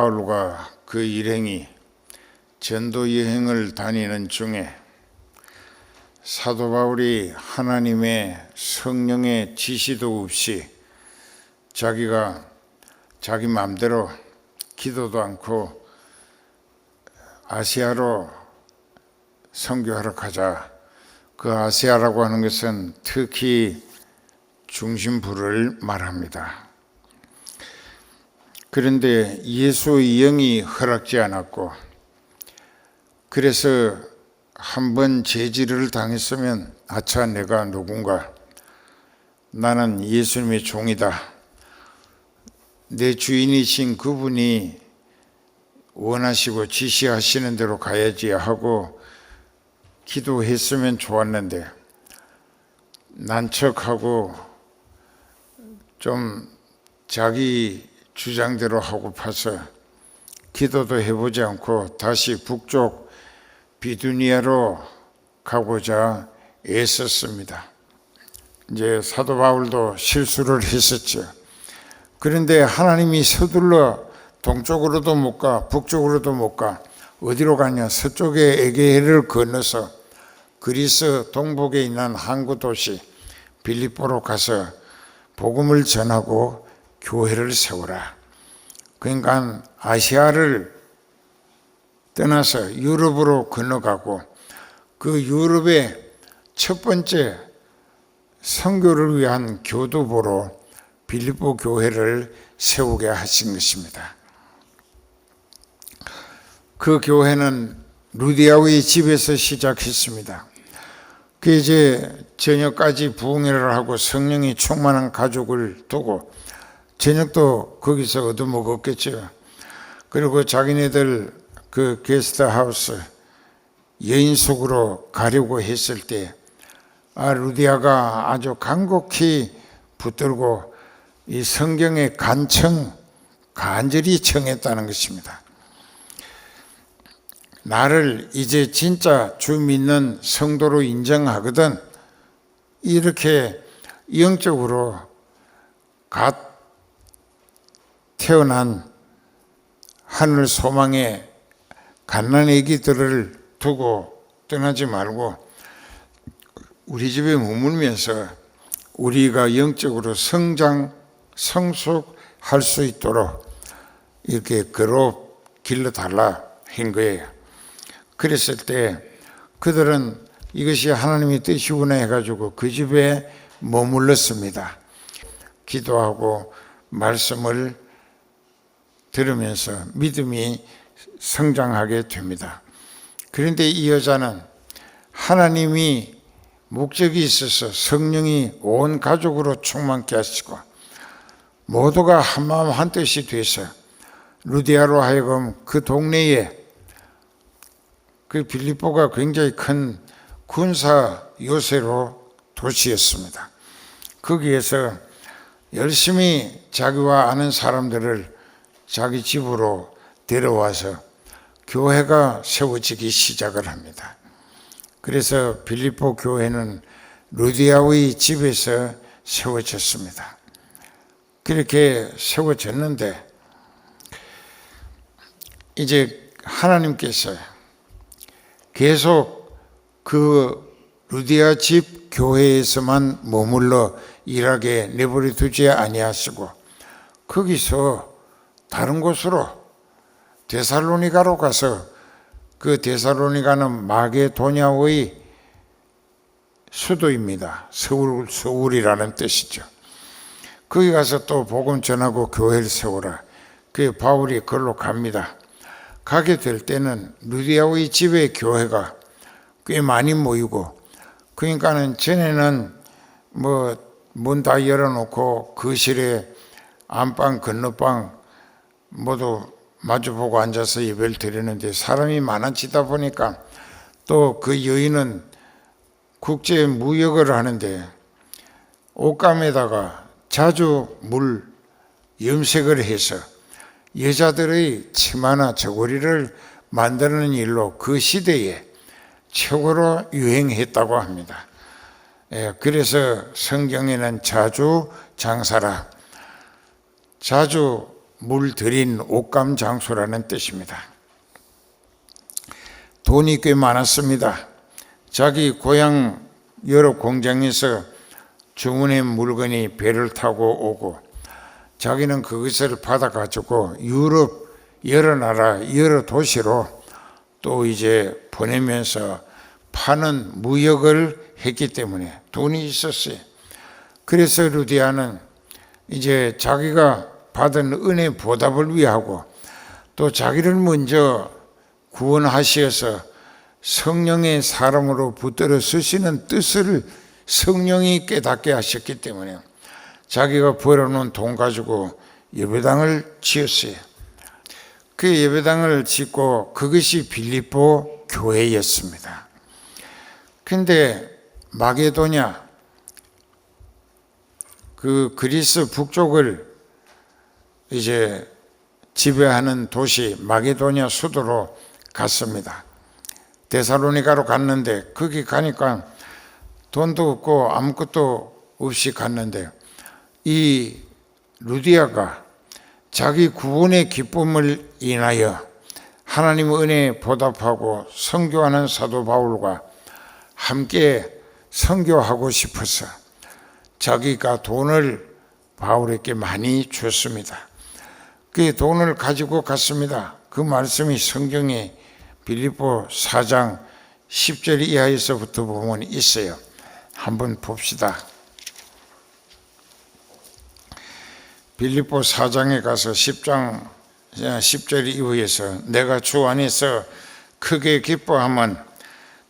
바울과 그 일행이 전도 여행을 다니는 중에 사도 바울이 하나님의 성령의 지시도 없이 자기가 자기 마음대로 기도도 않고 아시아로 선교하러 가자. 그 아시아라고 하는 것은 특히 중심부를 말합니다. 그런데 예수의 영이 허락지 않았고, 그래서 한번 제지를 당했으면 아차, 내가 누군가, 나는 예수님의 종이다, 내 주인이신 그분이 원하시고 지시하시는 대로 가야지 하고 기도했으면 좋았는데, 난척하고 좀 자기 주장대로 하고파서 기도도 해보지 않고 다시 북쪽 비두니아로 가고자 애썼습니다. 이제 사도 바울도 실수를 했었죠. 그런데 하나님이 서둘러 동쪽으로도 못 가, 북쪽으로도 못 가. 어디로 가냐? 서쪽에 에게해를 건너서 그리스 동북에 있는 항구 도시 빌립보로 가서 복음을 전하고 교회를 세우라. 그러니까 아시아를 떠나서 유럽으로 건너가고, 그 유럽의 첫 번째 선교를 위한 교두보로 빌립보 교회를 세우게 하신 것입니다. 그 교회는 루디아의 집에서 시작했습니다. 그 이제 저녁까지 부흥회를 하고 성령이 충만한 가족을 두고 저녁도 거기서 얻어먹었겠죠. 그리고 자기네들 그 게스트하우스 여인숙으로 가려고 했을 때 루디아가 아주 간곡히 붙들고 이 성경의 간절히 청했다는 것입니다. 나를 이제 진짜 주 믿는 성도로 인정하거든, 이렇게 영적으로 갓 태어난 하늘 소망의 갓난 아기들을 두고 떠나지 말고 우리 집에 머물면서 우리가 영적으로 성숙할 수 있도록 이렇게 길러달라 한 거예요. 그랬을 때 그들은 이것이 하나님의 뜻이구나 해가지고 그 집에 머물렀습니다. 기도하고 말씀을 들으면서 믿음이 성장하게 됩니다. 그런데 이 여자는 하나님이 목적이 있어서 성령이 온 가족으로 충만케 하시고 모두가 한마음 한뜻이 돼서 루디아로 하여금 그 동네에, 그 빌립보가 굉장히 큰 군사 요새로 도시였습니다. 거기에서 열심히 자기와 아는 사람들을 자기 집으로 데려와서 교회가 세워지기 시작을 합니다. 그래서 빌립보 교회는 루디아의 집에서 세워졌습니다. 그렇게 세워졌는데 이제 하나님께서 계속 그 루디아 집 교회에서만 머물러 일하게 내버려 두지 아니하시고 거기서 다른 곳으로 데살로니가로 가서, 그 데살로니가는 마게도냐의 수도입니다. 서울이라는 뜻이죠. 거기 가서 또 복음 전하고 교회를 세우라. 그 바울이 그걸로 갑니다. 가게 될 때는 루디아의 집에 교회가 꽤 많이 모이고, 그러니까는 전에는 문 다 열어놓고 거실에 안방 건너방 모두 마주보고 앉아서 예배를 드리는데 사람이 많아지다 보니까 또 그 여인은 국제 무역을 하는데 옷감에다가 자주 물 염색을 해서 여자들의 치마나 저고리를 만드는 일로 그 시대에 최고로 유행했다고 합니다. 그래서 성경에는 자주 장사라, 자주 물 들인 옷감 장소라는 뜻입니다. 돈이 꽤 많았습니다. 자기 고향 여러 공장에서 주문한 물건이 배를 타고 오고 자기는 그것을 받아가지고 유럽 여러 나라 여러 도시로 또 이제 보내면서 파는 무역을 했기 때문에 돈이 있었어요. 그래서 루디아는 이제 자기가 받은 은혜 보답을 위하고 또 자기를 먼저 구원하시어서 성령의 사람으로 붙들어 쓰시는 뜻을 성령이 깨닫게 하셨기 때문에 자기가 벌어놓은 돈 가지고 예배당을 지었어요. 그 예배당을 짓고 그것이 빌립보 교회였습니다. 근데 마게도냐, 그 그리스 북쪽을 이제 지배하는 도시 마게도냐 수도로 갔습니다. 데살로니가로 갔는데 거기 가니까 돈도 없고 아무것도 없이 갔는데 이 루디아가 자기 구원의 기쁨을 인하여 하나님 은혜에 보답하고 선교하는 사도 바울과 함께 선교하고 싶어서 자기가 돈을 바울에게 많이 줬습니다. 그 돈을 가지고 갔습니다. 그 말씀이 성경에 빌립보 4장 10절 이하에서부터 보면 있어요. 한번 봅시다. 빌립보 4장에 가서 10장 10절 이후에서 내가 주 안에서 크게 기뻐하면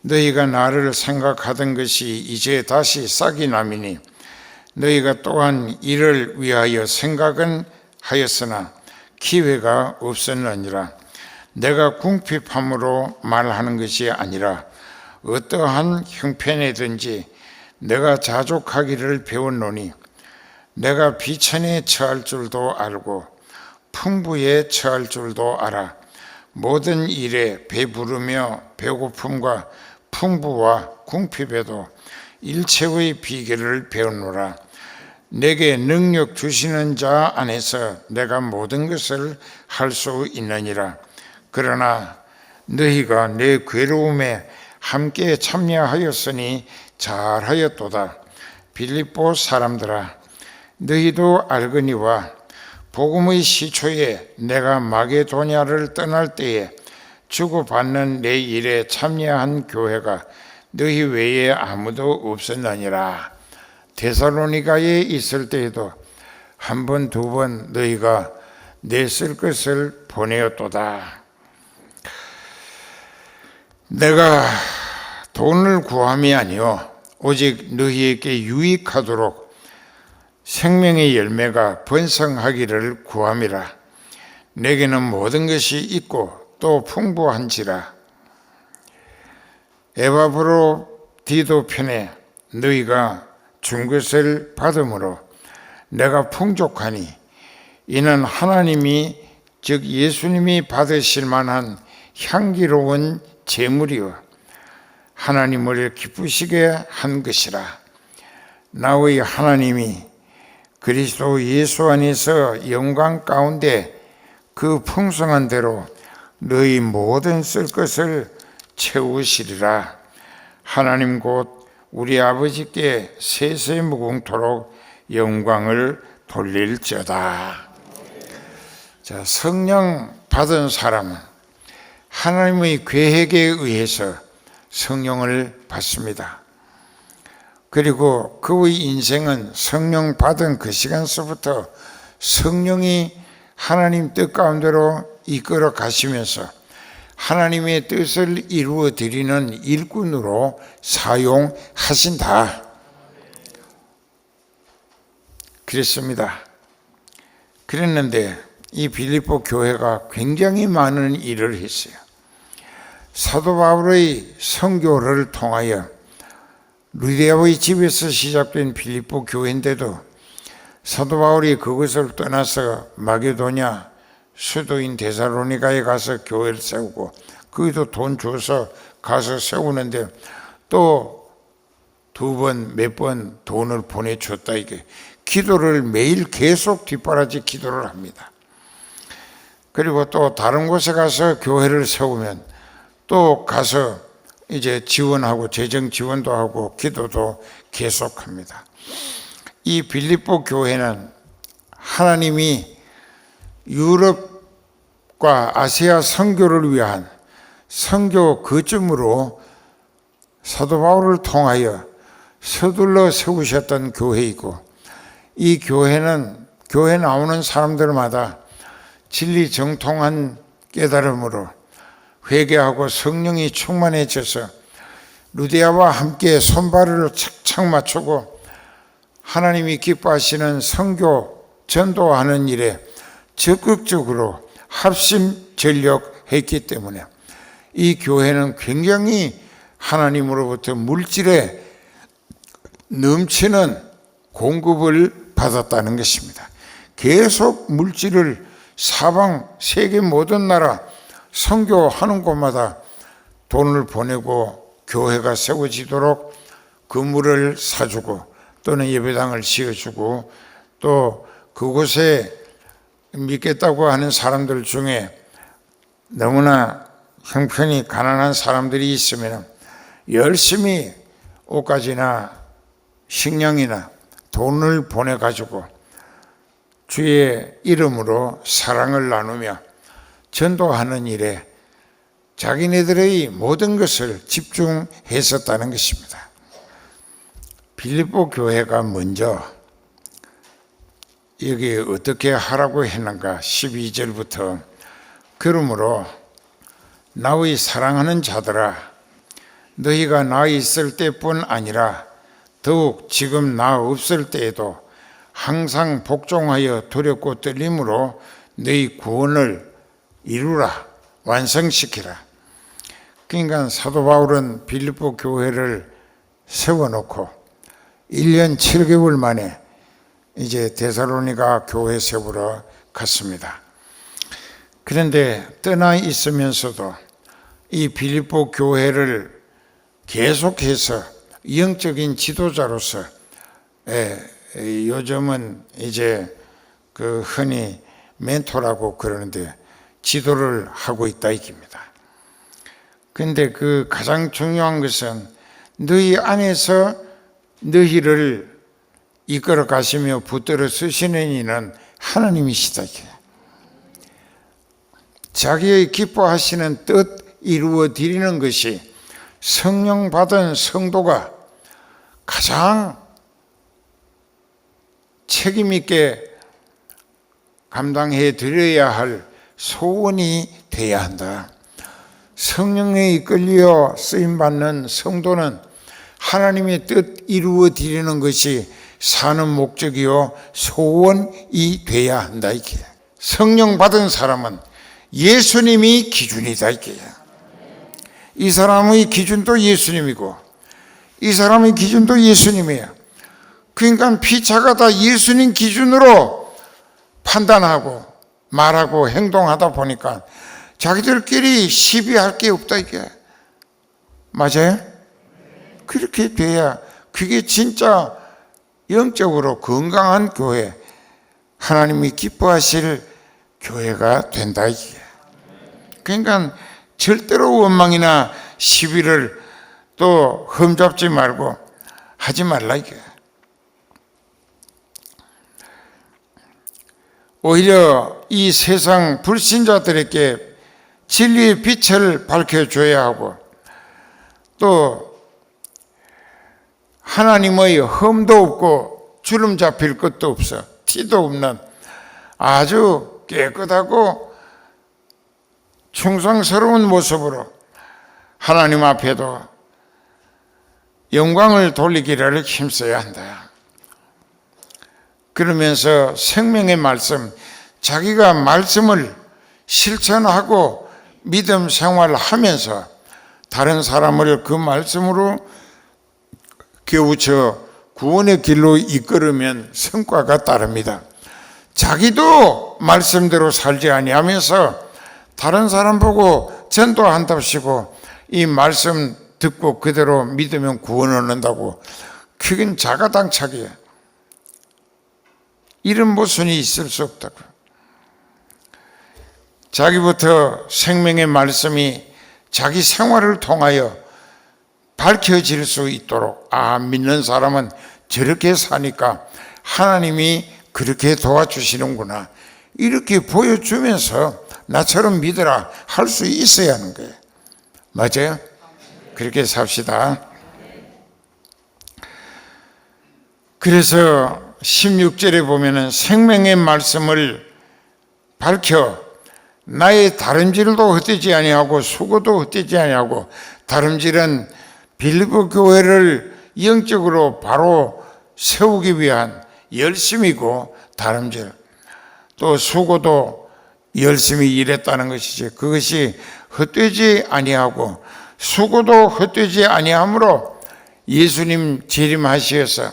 너희가 나를 생각하던 것이 이제 다시 싹이 나미니 너희가 또한 이를 위하여 생각은 하였으나 기회가 없었느니라. 내가 궁핍함으로 말하는 것이 아니라 어떠한 형편이든지 내가 자족하기를 배웠노니 내가 비천에 처할 줄도 알고 풍부에 처할 줄도 알아. 모든 일에 배부르며 배고픔과 풍부와 궁핍에도 일체의 비결을 배우노라. 내게 능력 주시는 자 안에서 내가 모든 것을 할 수 있느니라. 그러나 너희가 내 괴로움에 함께 참여하였으니 잘하였도다. 빌립보 사람들아, 너희도 알거니와 복음의 시초에 내가 마게도냐를 떠날 때에 주고받는 내 일에 참여한 교회가 너희 외에 아무도 없었느니라. 데살로니가에 있을 때에도 한 번, 두 번 너희가 내 쓸 것을 보내었도다. 내가 돈을 구함이 아니요 오직 너희에게 유익하도록 생명의 열매가 번성하기를 구함이라. 내게는 모든 것이 있고 또 풍부한지라. 에바브로디도 편에 너희가 준 것을 받음으로 내가 풍족하니 이는 하나님이 즉 예수님이 받으실 만한 향기로운 제물이요 하나님을 기쁘시게 한 것이라. 나의 하나님이 그리스도 예수 안에서 영광 가운데 그 풍성한 대로 너희 모든 쓸 것을 채우시리라. 하나님 곧 우리 아버지께 세세무궁토록 영광을 돌릴지어다. 자, 성령 받은 사람은 하나님의 계획에 의해서 성령을 받습니다. 그리고 그의 인생은 성령 받은 그 시간서부터 성령이 하나님 뜻 가운데로 이끌어 가시면서 하나님의 뜻을 이루어 드리는 일꾼으로 사용하신다. 그랬습니다. 그랬는데 이 빌립보 교회가 굉장히 많은 일을 했어요. 사도 바울의 선교를 통하여 루디아의 집에서 시작된 빌립보 교회인데도 사도 바울이 그것을 떠나서 마게도냐 수도인 데살로니가에 가서 교회를 세우고 거기도 돈 줘서 가서 세우는데 또 두 번, 몇 번 돈을 보내줬다. 이게 기도를 매일 계속 뒷바라지 기도를 합니다. 그리고 또 다른 곳에 가서 교회를 세우면 또 가서 이제 지원하고 재정 지원도 하고 기도도 계속합니다. 이 빌립보 교회는 하나님이 유럽과 아시아 선교를 위한 선교 거점으로 사도 바울을 통하여 서둘러 세우셨던 교회이고, 이 교회는 교회 나오는 사람들마다 진리 정통한 깨달음으로 회개하고 성령이 충만해져서 루디아와 함께 손발을 착착 맞추고 하나님이 기뻐하시는 선교 전도하는 일에 적극적으로 합심 전력했기 때문에 이 교회는 굉장히 하나님으로부터 물질에 넘치는 공급을 받았다는 것입니다. 계속 물질을 사방 세계 모든 나라 선교하는 곳마다 돈을 보내고 교회가 세워지도록 건물을 사주고 또는 예배당을 지어주고, 또 그곳에 믿겠다고 하는 사람들 중에 너무나 형편이 가난한 사람들이 있으면 열심히 옷가지나 식량이나 돈을 보내가지고 주의 이름으로 사랑을 나누며 전도하는 일에 자기네들의 모든 것을 집중했었다는 것입니다. 빌립보 교회가 먼저 여기 어떻게 하라고 했는가? 12절부터 그러므로 나의 사랑하는 자들아, 너희가 나 있을 때뿐 아니라 더욱 지금 나 없을 때에도 항상 복종하여 두렵고 떨림으로 너희 구원을 이루라, 완성시키라. 그러니까 사도 바울은 빌립보 교회를 세워놓고 1년 7개월 만에 이제 데살로니가 교회 세우러 갔습니다. 그런데 떠나 있으면서도 이 빌립보 교회를 계속해서 영적인 지도자로서, 요즘은 이제 그 흔히 멘토라고 그러는데 지도를 하고 있다 이깁니다. 그런데 그 가장 중요한 것은 너희 안에서 너희를 이끌어 가시며 붙들어 쓰시는 이는 하나님이시다. 자기의 기뻐하시는 뜻 이루어 드리는 것이 성령 받은 성도가 가장 책임 있게 감당해 드려야 할 소원이 되어야 한다. 성령에 이끌려 쓰임받는 성도는 하나님의 뜻 이루어 드리는 것이 사는 목적이요 소원이 되어야 한다. 이게 성령 받은 사람은 예수님이 기준이다. 이게 이 사람의 기준도 예수님이고 이 사람의 기준도 예수님이에요. 그러니까 피차가 다 예수님 기준으로 판단하고 말하고 행동하다 보니까 자기들끼리 시비할 게 없다. 이게 맞아요? 그렇게 돼야 그게 진짜 영적으로 건강한 교회, 하나님이 기뻐하실 교회가 된다. 이게 그러니까 절대로 원망이나 시비를 또 흠잡지 말고 하지 말라. 이게 오히려 이 세상 불신자들에게 진리의 빛을 밝혀줘야 하고, 또 하나님의 흠도 없고 주름 잡힐 것도 없어 티도 없는 아주 깨끗하고 충성스러운 모습으로 하나님 앞에도 영광을 돌리기를 힘써야 한다. 그러면서 생명의 말씀, 자기가 말씀을 실천하고 믿음 생활하면서 다른 사람을 그 말씀으로 깨우쳐 구원의 길로 이끌으면 성과가 따릅니다. 자기도 말씀대로 살지 아니하면서 다른 사람 보고 전도한답시고 이 말씀 듣고 그대로 믿으면 구원을 얻는다고, 그건 자가당착이에요. 이런 모순이 있을 수 없다고. 자기부터 생명의 말씀이 자기 생활을 통하여 밝혀질 수 있도록, 믿는 사람은 저렇게 사니까 하나님이 그렇게 도와주시는구나, 이렇게 보여주면서 나처럼 믿으라 할 수 있어야 하는 거예요. 맞아요? 그렇게 삽시다. 그래서 16절에 보면은 생명의 말씀을 밝혀 나의 다름질도 헛되지 아니하고 수고도 헛되지 아니하고, 다름질은 빌립보 교회를 영적으로 바로 세우기 위한 열심이고, 다름질 또 수고도 열심히 일했다는 것이지, 그것이 헛되지 아니하고 수고도 헛되지 아니하므로 예수님 재림하시어서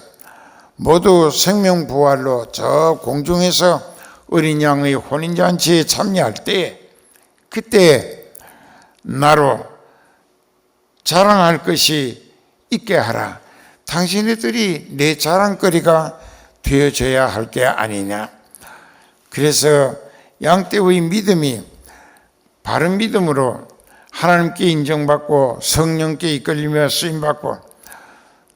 모두 생명부활로 저 공중에서 어린 양의 혼인잔치에 참여할 때, 그때 나로 자랑할 것이 있게 하라. 당신네들이 내 자랑거리가 되어져야 할 게 아니냐. 그래서 양떼의 믿음이 바른 믿음으로 하나님께 인정받고 성령께 이끌리며 쓰임받고,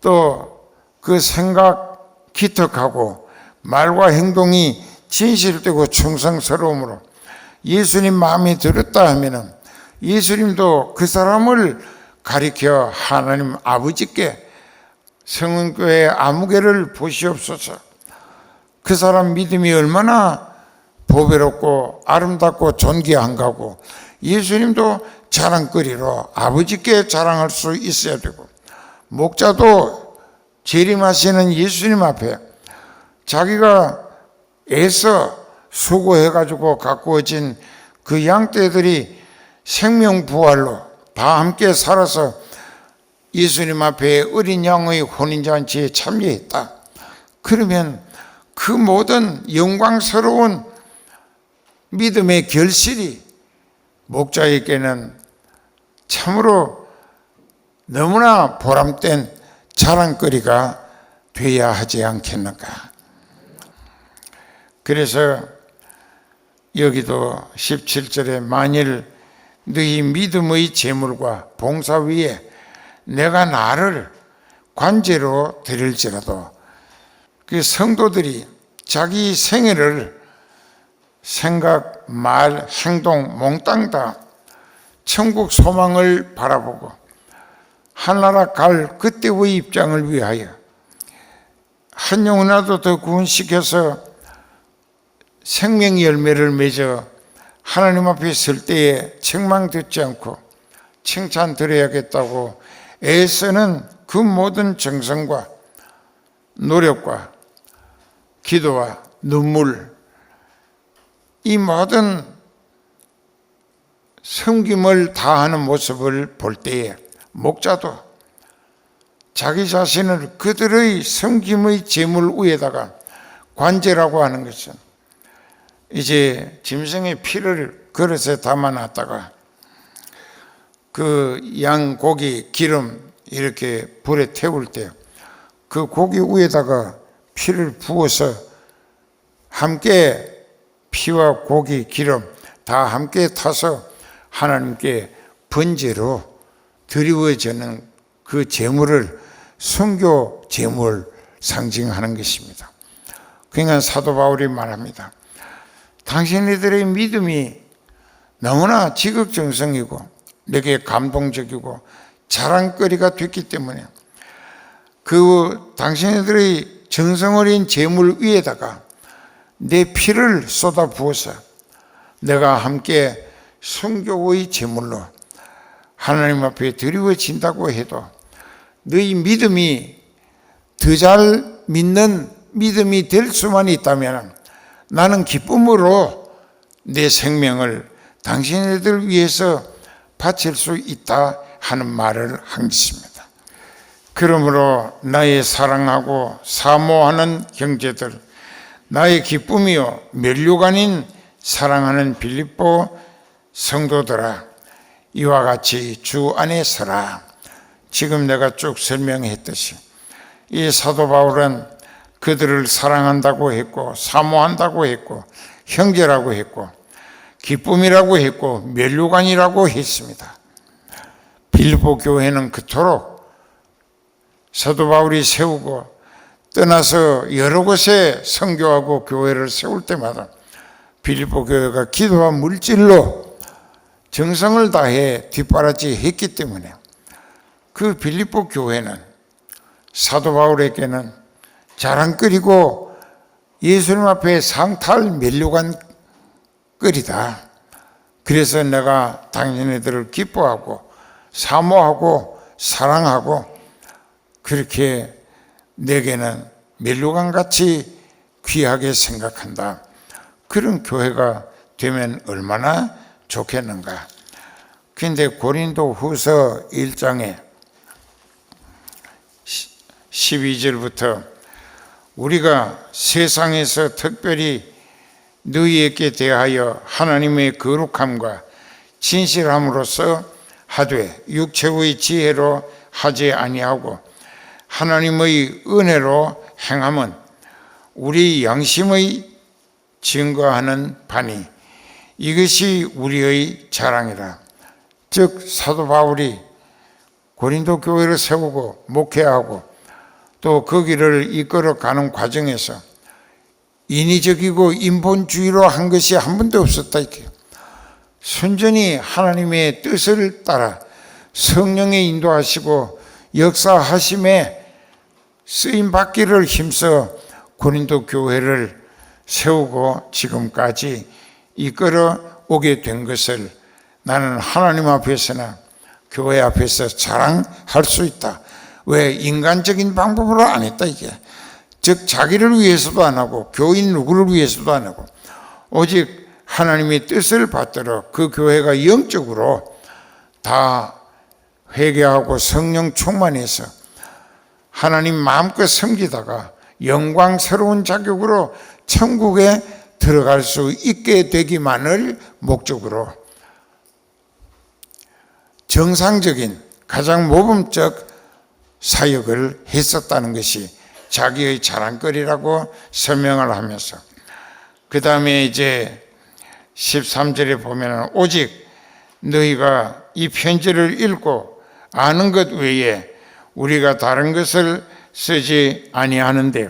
또 그 생각 기특하고 말과 행동이 진실되고 충성스러움으로 예수님 마음에 들었다 하면은 예수님도 그 사람을 가리켜 하나님 아버지께 성은교회 아무개를 보시옵소서. 그 사람 믿음이 얼마나 보배롭고 아름답고 존귀한가고, 예수님도 자랑거리로 아버지께 자랑할 수 있어야 되고, 목자도 재림하시는 예수님 앞에 자기가 애써 수고해가지고 가꾸어진 그 양떼들이 생명부활로 다 함께 살아서 예수님 앞에 어린 양의 혼인잔치에 참여했다. 그러면 그 모든 영광스러운 믿음의 결실이 목자에게는 참으로 너무나 보람된 자랑거리가 돼야 하지 않겠는가. 그래서 여기도 17절에 만일 너희 믿음의 재물과 봉사 위에 내가 나를 관제로 드릴지라도, 그 성도들이 자기 생애를 생각, 말, 행동 몽땅 다 천국 소망을 바라보고 하나라 갈 그때의 입장을 위하여 한 영혼이라도 더 구원시켜서 생명의 열매를 맺어 하나님 앞에 설 때에 책망 듣지 않고 칭찬 드려야겠다고 애쓰는 그 모든 정성과 노력과 기도와 눈물, 이 모든 섬김을 다하는 모습을 볼 때에 목자도 자기 자신을 그들의 섬김의 제물 위에다가 관제라고 하는 것은, 이제 짐승의 피를 그릇에 담아놨다가 그 양고기 기름 이렇게 불에 태울 때 그 고기 위에다가 피를 부어서 함께 피와 고기 기름 다 함께 타서 하나님께 번제로 드리워지는 그 제물을 순교 제물 상징하는 것입니다. 그러니까 사도 바울이 말합니다. 당신네들의 믿음이 너무나 지극정성이고 내게 감동적이고 자랑거리가 됐기 때문에 그 당신네들의 정성 어린 제물 위에다가 내 피를 쏟아 부어서 내가 함께 순교의 제물로 하나님 앞에 드리워진다고 해도 너희 믿음이 더 잘 믿는 믿음이 될 수만 있다면 나는 기쁨으로 내 생명을 당신네들 위해서 바칠 수 있다 하는 말을 한 것입니다. 그러므로 나의 사랑하고 사모하는 형제들, 나의 기쁨이요 면류가 아닌 사랑하는 빌립보 성도들아, 이와 같이 주 안에 서라. 지금 내가 쭉 설명했듯이 이 사도 바울은 그들을 사랑한다고 했고 사모한다고 했고 형제라고 했고 기쁨이라고 했고 면류관이라고 했습니다. 빌립보 교회는 그토록 사도 바울이 세우고 떠나서 여러 곳에 선교하고 교회를 세울 때마다 빌립보 교회가 기도와 물질로 정성을 다해 뒷바라지 했기 때문에 그 빌립보 교회는 사도 바울에게는 자랑거리고 예수님 앞에 상탈 면류관 거리다. 그래서 내가 당신네들을 기뻐하고 사모하고 사랑하고 그렇게 내게는 면류관같이 귀하게 생각한다. 그런 교회가 되면 얼마나 좋겠는가. 그런데 고린도 후서 1장에 12절부터 우리가 세상에서 특별히 너희에게 대하여 하나님의 거룩함과 진실함으로써 하되 육체의 지혜로 하지 아니하고 하나님의 은혜로 행함은 우리 양심의 증거하는 바니 이것이 우리의 자랑이라. 즉 사도 바울이 고린도 교회를 세우고 목회하고 또 거기를 이끌어가는 과정에서 인위적이고 인본주의로 한 것이 한 번도 없었다. 이렇게 순전히 하나님의 뜻을 따라 성령의 인도하시고 역사하심에 쓰임받기를 힘써 고린도 교회를 세우고 지금까지 이끌어 오게 된 것을 나는 하나님 앞에서나 교회 앞에서 자랑할 수 있다. 왜? 인간적인 방법으로 안 했다 이게. 즉 자기를 위해서도 안 하고 교인 누구를 위해서도 안 하고 오직 하나님의 뜻을 받들어 그 교회가 영적으로 다 회개하고 성령 충만해서 하나님 마음껏 섬기다가 영광스러운 자격으로 천국에 들어갈 수 있게 되기만을 목적으로 정상적인 가장 모범적 사역을 했었다는 것이 자기의 자랑거리라고 설명을 하면서 그 다음에 이제 13절에 보면 오직 너희가 이 편지를 읽고 아는 것 외에 우리가 다른 것을 쓰지 아니하는데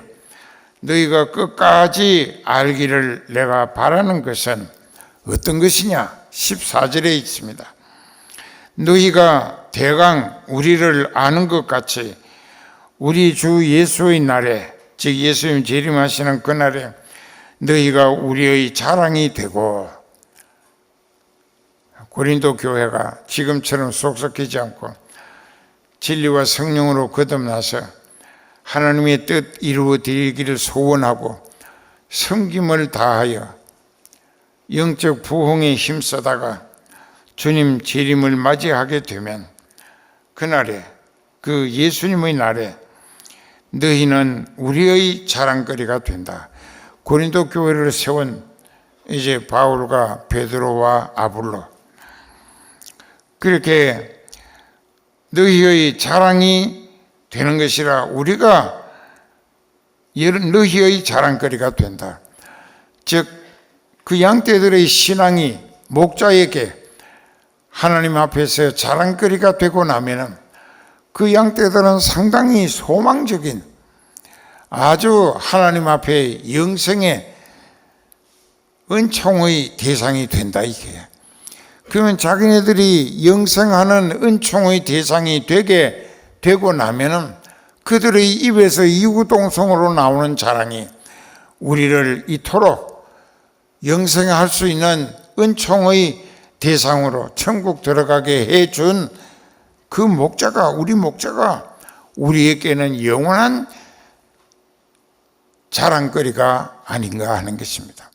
너희가 끝까지 알기를 내가 바라는 것은 어떤 것이냐? 14절에 있습니다. 너희가 대강 우리를 아는 것 같이 우리 주 예수의 날에, 즉 예수님 재림하시는 그날에 너희가 우리의 자랑이 되고, 고린도 교회가 지금처럼 속삭이지 않고 진리와 성령으로 거듭나서 하나님의 뜻 이루어지기를 소원하고 섬김을 다하여 영적 부흥에 힘쓰다가 주님 재림을 맞이하게 되면 그날에, 그 예수님의 날에 너희는 우리의 자랑거리가 된다. 고린도 교회를 세운 이제 바울과 베드로와 아볼로, 그렇게 너희의 자랑이 되는 것이라 우리가 너희의 자랑거리가 된다. 즉 그 양떼들의 신앙이 목자에게 하나님 앞에서 자랑거리가 되고 나면은 그 양떼들은 상당히 소망적인 아주 하나님 앞에 영생의 은총의 대상이 된다 이게. 그러면 자기네들이 영생하는 은총의 대상이 되게 되고 나면은 그들의 입에서 이구동성으로 나오는 자랑이 우리를 이토록 영생할 수 있는 은총의 대상으로 천국 들어가게 해준 그 목자가, 우리 목자가 우리에게는 영원한 자랑거리가 아닌가 하는 것입니다.